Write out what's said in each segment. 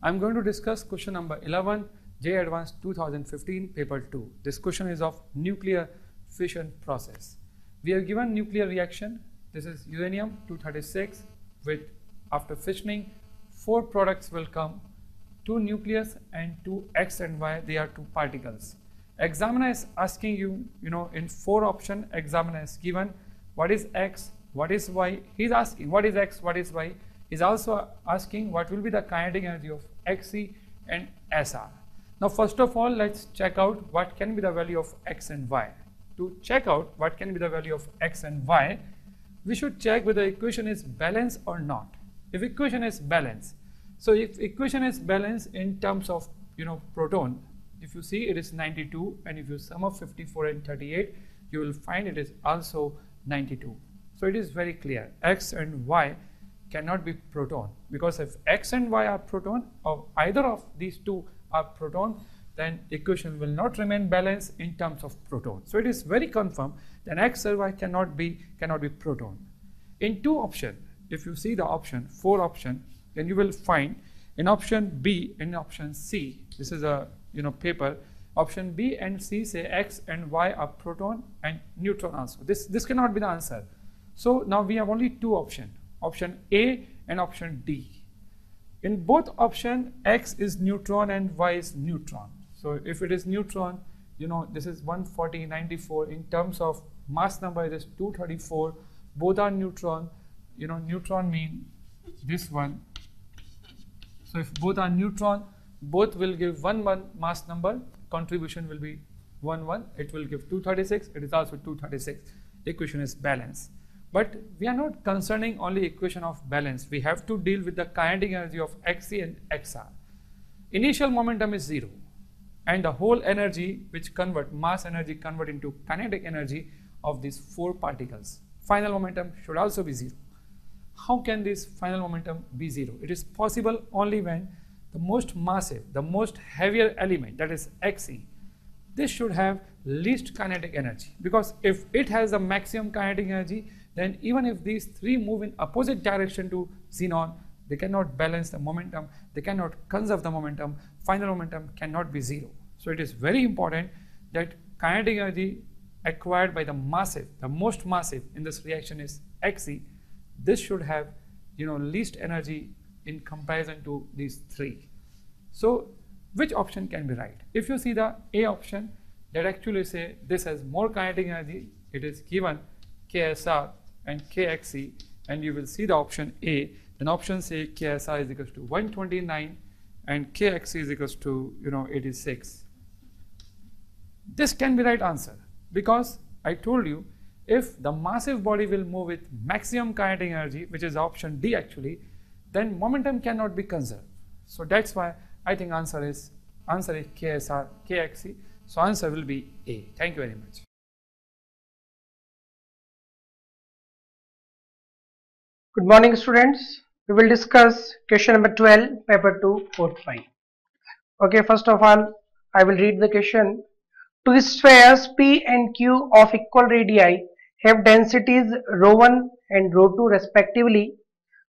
I'm going to discuss question number 11, JEE Advanced 2015, paper 2. This question is of nuclear fission process. We have given nuclear reaction. This is uranium-236 with, after fissioning, 4 products will come, 2 nucleus and 2 X and Y, they are 2 particles. Examiner is asking you, in 4 option, examiner is given what is X, what is Y. He is asking what is X, what is Y. He is also asking what will be the kinetic energy of Xe and Sr. Now first of all, let's check out what can be the value of X and Y. To check out what can be the value of X and Y, we should check whether the equation is balanced or not. If equation is balanced, so if equation is balanced in terms of proton, if you see it is 92, and if you sum up 54 and 38, you will find it is also 92. So it is very clear, X and Y cannot be proton, because if X and Y are proton, or either of these two are proton, then equation will not remain balanced in terms of proton. So it is very confirmed that X and Y cannot be proton. In 2 option, if you see the option, 4 option, then you will find in option B and option C, this is a paper, option B and C say X and Y are proton and neutron also. This cannot be the answer. So now we have only 2 options, option A and option D. In both option, X is neutron and Y is neutron. So if it is neutron, this is 140, 94. In terms of mass number, it is 234. Both are neutron. Neutron mean this one. So if both are neutron, both will give 1 mass number. Contribution will be 1 1. It will give 236. It is also 236. Equation is balanced. But we are not concerning only equation of balance. We have to deal with the kinetic energy of Xe and Xr. Initial momentum is 0, and the whole energy which mass energy convert into kinetic energy of these 4 particles. Final momentum should also be 0. How can this final momentum be 0? It is possible only when the most massive, the most heavier element, that is Xe, this should have least kinetic energy, because if it has the maximum kinetic energy, then even if these 3 move in opposite direction to xenon, they cannot balance the momentum, they cannot conserve the momentum, final momentum cannot be 0. So it is very important that kinetic energy acquired by the massive, the most massive in this reaction is Xe. This should have least energy in comparison to these 3. So which option can be right? If you see the A option, that actually say this has more kinetic energy, it is given KSR and KXE, and you will see the option A, then option say KSR is equals to 129 and KXE is equals to 86. This can be right answer, because I told you if the massive body will move with maximum kinetic energy, which is option D actually, then momentum cannot be conserved. So that's why I think answer is KSR, KXE. So answer will be A. Thank you very much. Good morning, students. We will discuss question number 12, paper 2, fourth 5. Okay, first of all, I will read the question. Two spheres P and Q of equal radii have densities ρ1 and ρ2 respectively.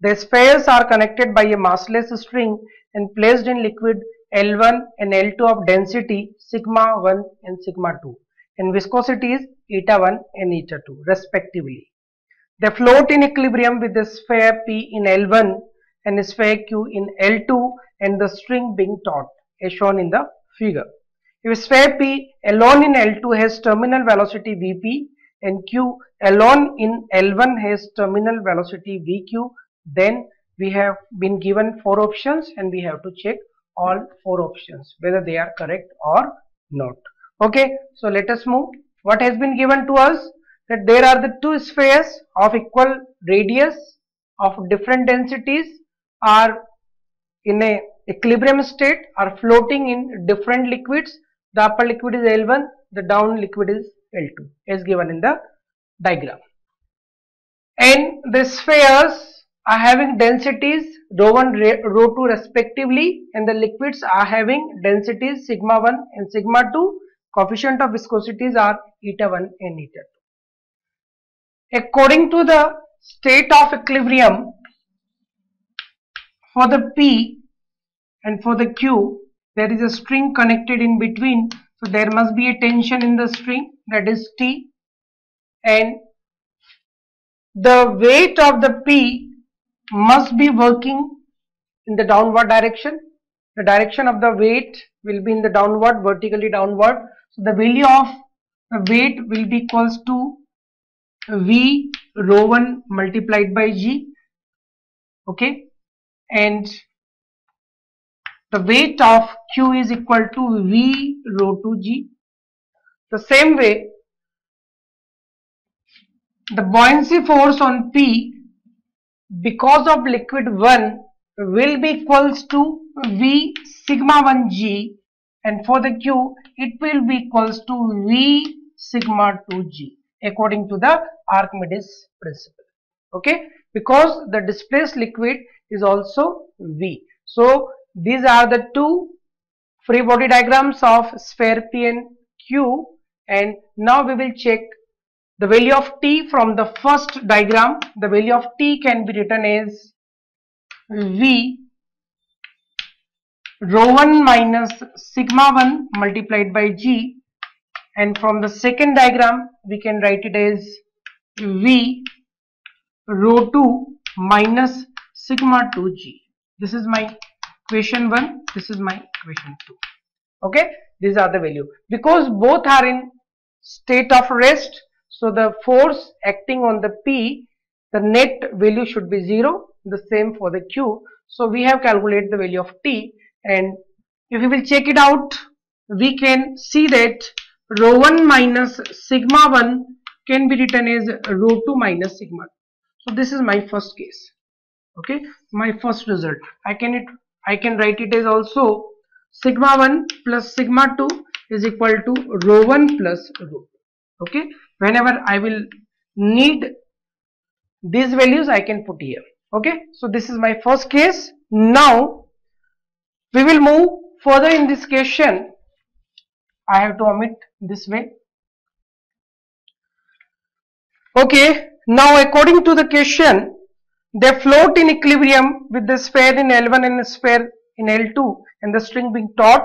The spheres are connected by a massless string and placed in liquid L1 and L2 of density sigma 1 and sigma 2 and viscosities eta 1 and eta 2 respectively. They float in equilibrium with the sphere P in L1 and sphere Q in L2 and the string being taut as shown in the figure. If sphere P alone in L2 has terminal velocity Vp and Q alone in L1 has terminal velocity Vq, then we have been given 4 options and we have to check all 4 options whether they are correct or not. Okay, so let us move. What has been given to us? That there are the 2 spheres of equal radius of different densities are in a equilibrium state, are floating in different liquids. The upper liquid is L1, the down liquid is L2 as given in the diagram. And the spheres are having densities ρ1, ρ2 respectively, and the liquids are having densities sigma 1 and sigma 2. Coefficient of viscosities are eta 1 and eta 2. According to the state of equilibrium for the P, and for the Q there is a string connected in between, so there must be a tension in the string, that is T, and the weight of the P must be working in the downward direction. The direction of the weight will be in the downward, vertically downward. So the value of the weight will be equals to V rho 1 multiplied by G. Okay, and the weight of Q is equal to V rho 2 G. The same way, the buoyancy force on P because of liquid 1 will be equals to V sigma 1 G, and for the Q it will be equals to V sigma 2 G according to the Archimedes principle. Okay, because the displaced liquid is also V. So these are the two free body diagrams of sphere P and Q, and now we will check the value of T from the first diagram. The value of T can be written as V rho 1 minus sigma 1 multiplied by G, and from the second diagram we can write it as V rho 2 minus sigma 2 G. This is my equation 1, this is my equation 2. Okay, these are the value. Because both are in state of rest, so the force acting on the P, the net value should be 0, the same for the Q. So we have calculated the value of T, and if we will check it out, we can see that rho 1 minus sigma 1 can be written as rho 2 minus sigma 2. So this is my first case. Okay, my first result. I can write it as also sigma 1 plus sigma 2 is equal to rho 1 plus rho 2. Okay, whenever I will need these values I can put here. Okay, so this is my first case. Now we will move further in this question. I have to omit this way. Okay, now according to the question, they float in equilibrium with the sphere in L1 and the sphere in L2 and the string being taut.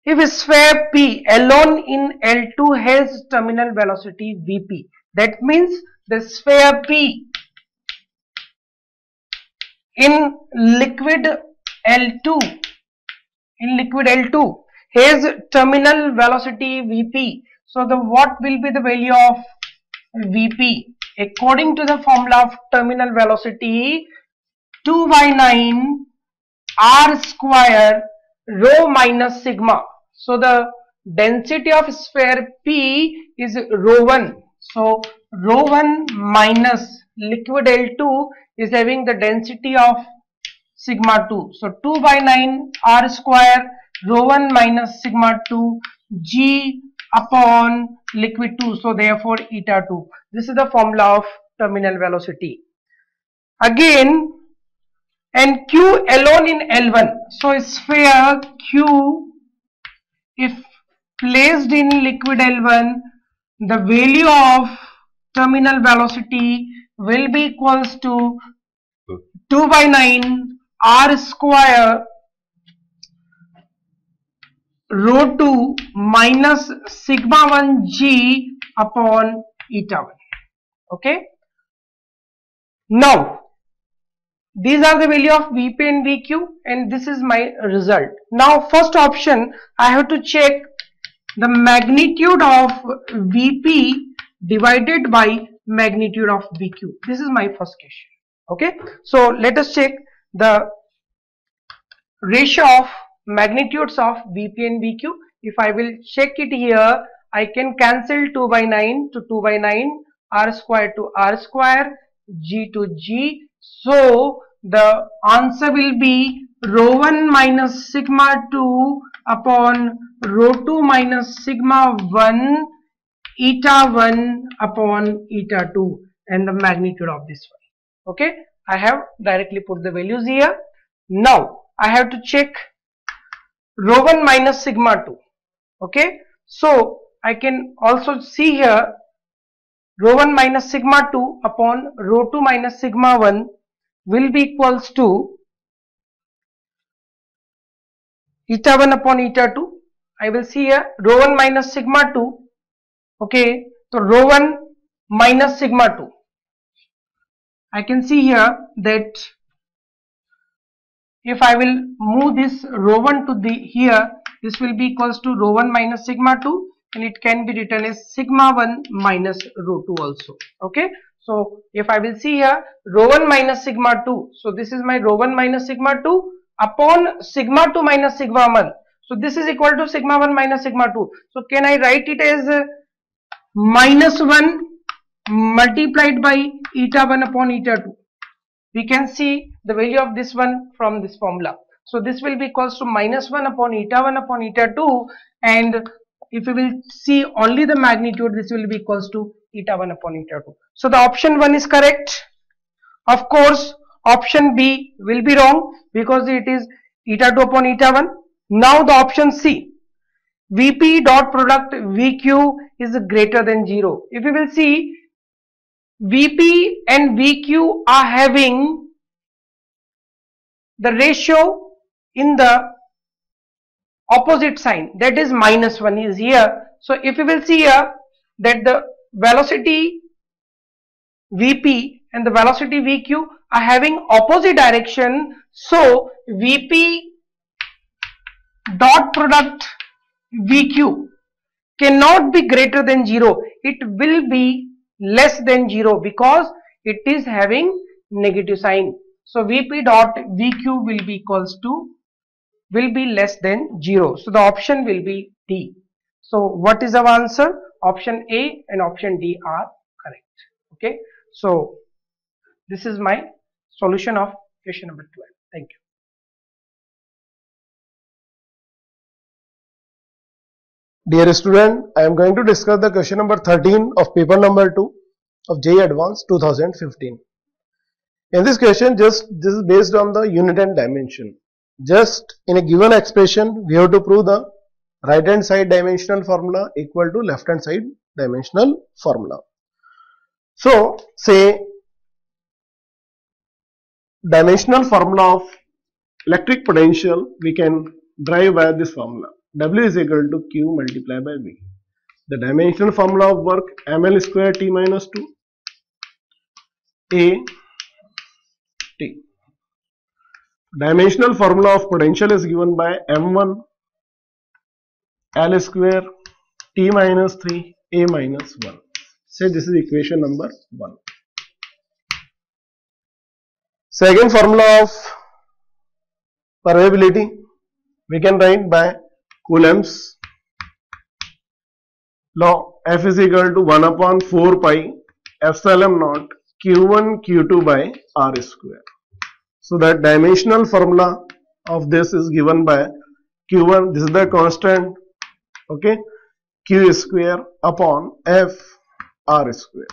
If a sphere P alone in L2 has terminal velocity Vp, that means the sphere P in liquid L2 has terminal velocity Vp. So the what will be the value of Vp? According to the formula of terminal velocity, 2 by 9 r square rho minus sigma. So the density of sphere P is rho 1. So rho 1 minus liquid L2 is having the density of sigma 2. So 2 by 9 r square rho 1 minus sigma 2 G upon liquid 2. So therefore eta 2. This is the formula of terminal velocity. Again, and Q alone in L1. So sphere Q, if placed in liquid L1, the value of terminal velocity will be equals to 2 by 9 r square rho 2 minus sigma 1 G upon eta 1. Okay. Now these are the value of Vp and Vq, and this is my result. Now first option, I have to check the magnitude of Vp divided by magnitude of Vq. This is my first question. Okay, so let us check the ratio of magnitudes of Vp and Vq. If I will check it here, I can cancel 2 by 9 to 2 by 9, r square to r square, G to G. So the answer will be rho 1 minus sigma 2 upon rho 2 minus sigma 1 eta 1 upon eta 2, and the magnitude of this one. Okay, I have directly put the values here. Now I have to check rho 1 minus sigma 2. Okay, so I can also see here rho 1 minus sigma 2 upon rho 2 minus sigma 1 will be equals to eta 1 upon eta 2. I will see here rho 1 minus sigma 2. Okay, so rho 1 minus sigma 2. I can see here that if I will move this rho 1 to the here, this will be equals to rho 1 minus sigma 2, and it can be written as sigma 1 minus rho 2 also. Okay, so if I will see here rho 1 minus sigma 2, so this is my rho 1 minus sigma 2 upon sigma 2 minus sigma 1. So this is equal to sigma 1 minus sigma 2. So can I write it as minus 1 multiplied by eta 1 upon eta 2. We can see the value of this one from this formula. So this will be equals to minus 1 upon eta 2, and if we will see only the magnitude, this will be equals to eta 1 upon eta 2. So the option 1 is correct. Of course, option B will be wrong because it is eta 2 upon eta 1. Now the option C, Vp dot product Vq is greater than 0. If we will see, Vp and Vq are having the ratio in the opposite sign, that is minus 1 is here. So if you will see here that the velocity Vp and the velocity Vq are having opposite direction, so Vp dot product Vq cannot be greater than 0. It will be less than 0 because it is having negative sign. So Vp dot Vq will be equals to, will be less than 0. So the option will be D. So what is our answer? Option A and option D are correct. Okay. So this is my solution of question number 12. Thank you. Dear student, I am going to discuss the question number 13 of paper number 2 of JEE Advanced 2015. In this question, this is based on the unit and dimension. Just in a given expression, we have to prove the right hand side dimensional formula equal to left hand side dimensional formula. So, say dimensional formula of electric potential we can derive by this formula. W is equal to Q multiplied by V. The dimensional formula of work ml square T minus 2 A T. Dimensional formula of potential is given by M1 L square T minus 3 A minus 1. Say this is equation number 1. Second formula of permeability we can write by Coulomb's law. F is equal to 1 upon 4 pi epsilon naught Q1 Q2 by R square. So that dimensional formula of this is given by Q1, this is the constant, okay, Q square upon F R square.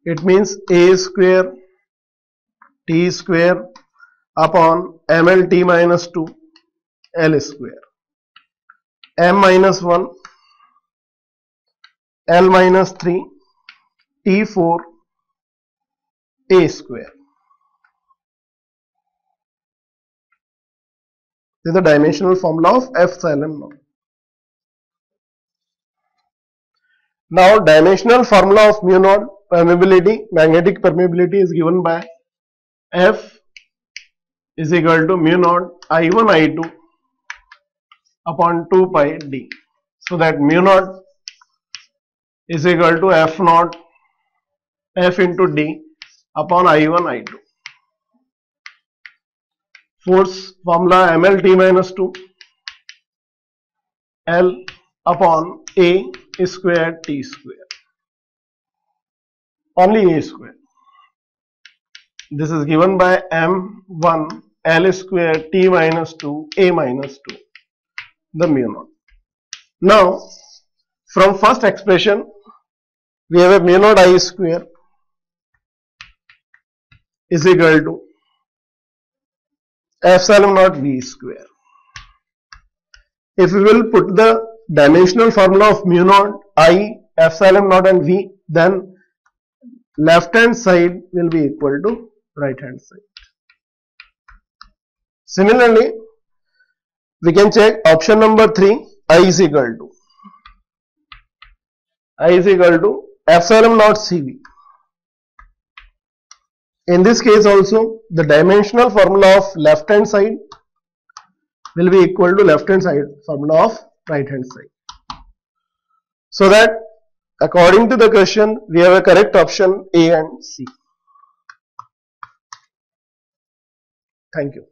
It means A square T square upon ML T minus 2 L square. M minus 1 L minus 3 T4 A square. This is the dimensional formula of epsilon naught. Now dimensional formula of mu naught permeability, magnetic permeability is given by F is equal to mu naught I1 I2 upon 2 pi D. So that mu naught is equal to F naught F into D upon I1 I2. Force formula ML T minus 2 L upon A square T square. Only A square. This is given by M1 L square T minus 2 A minus 2, the mu naught. Now from first expression we have a mu naught I square is equal to epsilon naught V square. If we will put the dimensional formula of mu naught I, epsilon naught and V, then left hand side will be equal to right hand side. Similarly, We can check option number 3, I is equal to epsilon naught CV. In this case also, the dimensional formula of left hand side will be equal to left hand side formula of right hand side. So that according to the question, we have a correct option A and C. Thank you.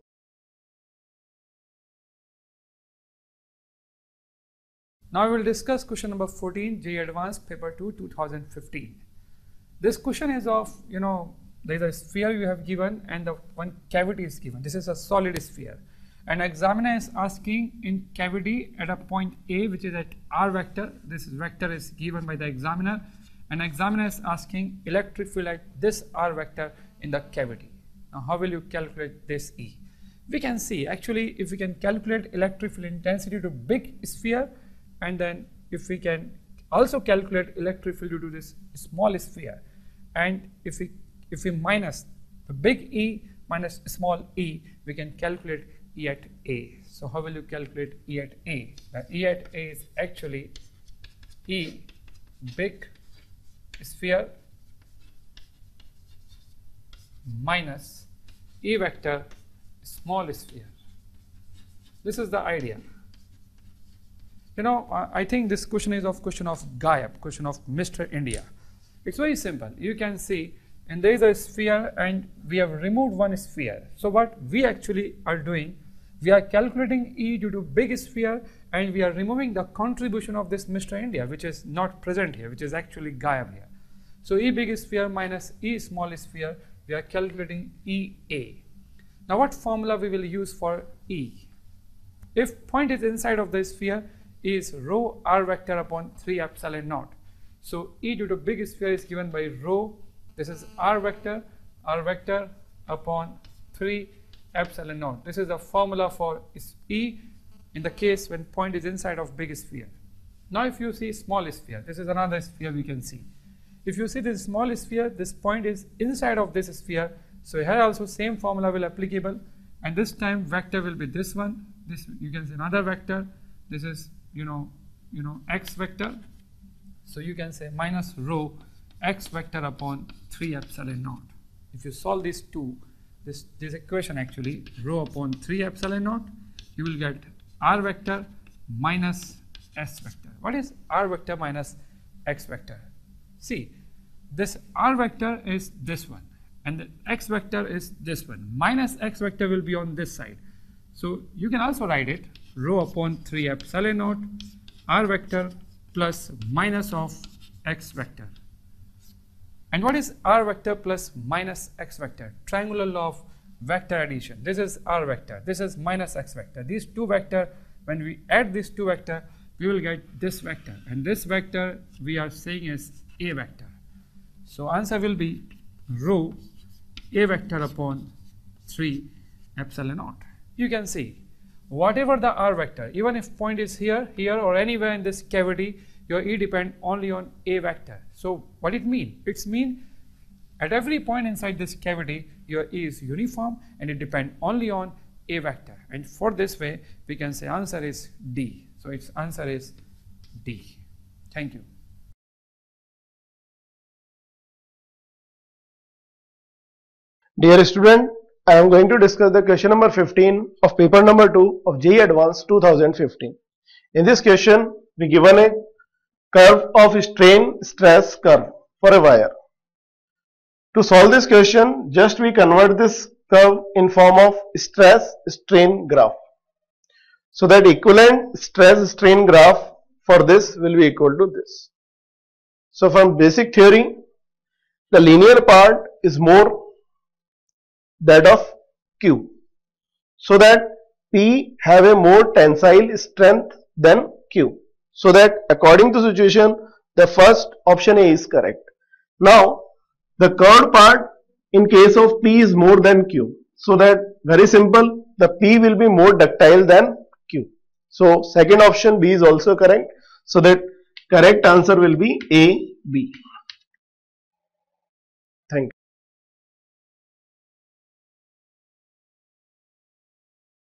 Now we will discuss question number 14, JEE Advanced Paper 2, 2015. This question is of, there is a sphere you have given and the one cavity is given. This is a solid sphere. And examiner is asking in cavity at a point A, which is at R vector. This vector is given by the examiner. And examiner is asking electric field at this R vector in the cavity. Now how will you calculate this E? We can see actually if we can calculate electric field intensity to big sphere, and then if we can also calculate electric field due to this small sphere, and if we minus the big E minus small e, we can calculate E at A. So how will you calculate E at A? The E at A is actually E big sphere minus E vector small sphere. This is the idea. I think this question is of question of Gayab, question of Mr. India. It's very simple. You can see, and there is a sphere and we have removed one sphere. So what we actually are doing, we are calculating E due to big sphere and we are removing the contribution of this Mr. India, which is not present here, which is actually Gayab here. So E big sphere minus E small sphere, we are calculating EA. Now what formula we will use for E? If point is inside of the sphere, is rho r vector upon 3 epsilon naught. So E due to big sphere is given by rho, this is r vector upon 3 epsilon naught. This is the formula for E in the case when point is inside of big sphere. Now if you see small sphere, this is another sphere we can see. If you see this small sphere, this point is inside of this sphere, so here also same formula will applicable, and this time vector will be this one, this you can see another vector, this is x vector, so you can say minus rho x vector upon 3 epsilon naught. If you solve these two, this equation actually, rho upon 3 epsilon naught, you will get r vector minus s vector. What is r vector minus x vector? See, this r vector is this one and the x vector is this one. Minus x vector will be on this side. So you can also write it rho upon 3 epsilon naught r vector plus minus of x vector. And what is r vector plus minus x vector? Triangular law of vector addition. This is r vector, this is minus x vector. These two vector, when we add these two vector, we will get this vector, and this vector we are saying is a vector. So answer will be rho a vector upon 3 epsilon naught. You can see whatever the r vector, even if point is here, or anywhere in this cavity, your E depend only on a vector. So what it mean? It's mean at every point inside this cavity, your E is uniform and it depend only on a vector. And for this way, we can say answer is D. So its answer is D. Thank you. Dear student, I am going to discuss the question number 15 of paper number 2 of JEE Advanced 2015. In this question, we given a curve of strain stress curve for a wire. To solve this question, just we convert this curve in form of stress strain graph. So that equivalent stress strain graph for this will be equal to this. So from basic theory, the linear part is more that of Q, so that P have a more tensile strength than Q, so that according to situation the first option A is correct. Now the curved part in case of P is more than Q, so that very simple, the P will be more ductile than Q. So second option B is also correct, so that correct answer will be A, B. Thank you.